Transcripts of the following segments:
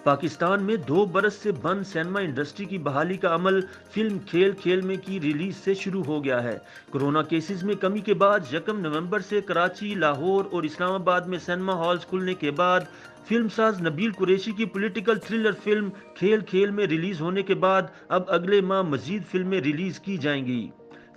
پاکستان میں 2 برس سے بند سینما انڈسٹری کی بحالی کا عمل فلم کھیل کھیل میں کی ریلیز سے شروع ہو گیا ہے۔ کورونا کیسز میں کمی کے بعد 1 نومبر سے کراچی، لاہور اور اسلام آباد میں سینما ہالز کھلنے کے بعد فلم ساز نبیل قریشی کی پولیٹیکل تھرلر فلم کھیل کھیل میں ریلیز ہونے کے بعد اب اگلے ماہ مزید فلمیں ریلیز کی جائیں گی۔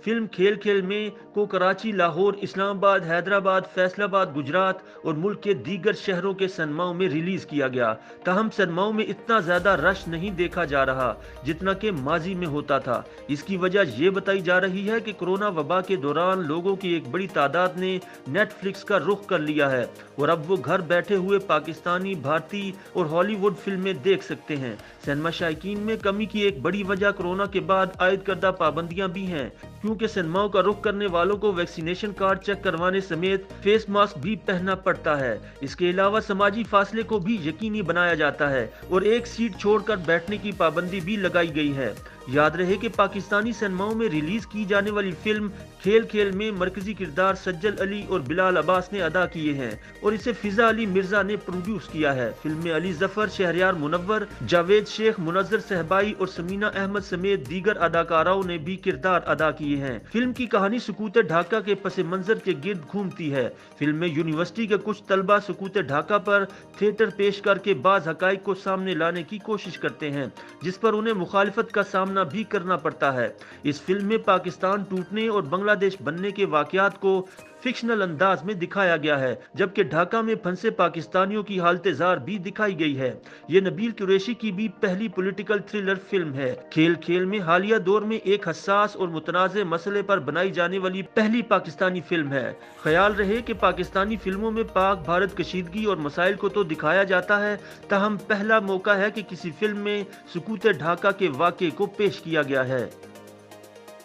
فلم کھیل کھیل میں کو کراچی، لاہور، اسلام آباد، حیدرآباد، فیصل آباد، گجرات اور ملک کے دیگر شہروں کے سینماؤں میں ریلیز کیا گیا۔ تاہم سینماؤں میں اتنا زیادہ رش نہیں دیکھا جا رہا جتنا کہ ماضی میں ہوتا تھا۔ اس کی وجہ یہ بتائی جا رہی ہے کہ کورونا وبا کے دوران لوگوں کی ایک بڑی تعداد نے نیٹ فلکس کا رخ کر لیا ہے اور اب وہ گھر بیٹھے ہوئے پاکستانی، بھارتی اور ہالی ووڈ فلمیں دیکھ سکتے ہیں۔ سینما شائقین میں کمی کی ایک بڑی وجہ کورونا کے بعد عائد کردہ پابندیاں بھی ہیں، کیونکہ سینماؤں کا رخ کرنے والوں کو ویکسینیشن کارڈ چیک کروانے سمیت فیس ماسک بھی پہننا پڑتا ہے۔ اس کے علاوہ سماجی فاصلے کو بھی یقینی بنایا جاتا ہے اور ایک سیٹ چھوڑ کر بیٹھنے کی پابندی بھی لگائی گئی ہے۔ یاد رہے کہ پاکستانی سینماؤں میں ریلیز کی جانے والی فلم کھیل کھیل میں مرکزی کردار سجل علی اور بلال عباس نے ادا کیے ہیں اور اسے فضا علی مرزا نے پروڈیوس کیا ہے۔ فلم میں علی ظفر، شہریار منور، جاوید شیخ، منظر صہبائی اور سمینہ احمد سمیت دیگر اداکاراؤں نے بھی کردار ادا کیے ہیں۔ فلم کی کہانی سکوت ڈھاکہ کے پس منظر کے گرد گھومتی ہے۔ فلم میں یونیورسٹی کے کچھ طلبہ سکوت ڈھاکہ پر تھیٹر پیش کر کے بعض حقائق کو سامنے لانے کی کوشش کرتے ہیں جس پر انہیں مخالفت کا سامنا بھی کرنا پڑتا ہے۔ اس فلم میں پاکستان ٹوٹنے اور بنگلہ دیش بننے کے واقعات کو فکشنل انداز میں دکھایا گیا ہے، جبکہ ڈھاکہ میں پھنسے پاکستانیوں کی حالت زار بھی دکھائی گئی ہے۔ یہ نبیل قریشی کی بھی پہلی پولیٹیکل تھرلر فلم ہے۔ کھیل کھیل میں حالیہ دور میں ایک حساس اور متنازع مسئلے پر بنائی جانے والی پہلی پاکستانی فلم ہے۔ خیال رہے کہ پاکستانی فلموں میں پاک بھارت کشیدگی اور مسائل کو تو دکھایا جاتا ہے، تاہم پہلا موقع ہے کہ کسی فلم میں سکوت ڈھاکہ کے واقعے کو پیش کیا گیا ہے۔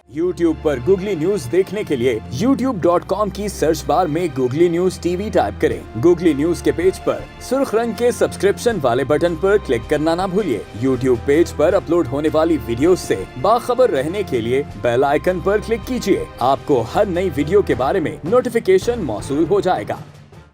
YouTube پر گوگلی نیوز دیکھنے کے لیے youtube.com کی سرچ بار میں googly news T V type کریں۔ گوگلی نیوز کے پیج پر سرخ رنگ کے سبسکرپشن والے بٹن پر کلک کرنا نہ بھولیے۔ YouTube پیج پر اپلوڈ ہونے والی ویڈیوز سے باخبر رہنے کے لیے بیل آئیکن پر کلک کیجیے۔ آپ کو ہر نئی ویڈیو کے بارے میں نوٹیفیکیشن موصول ہو جائے گا۔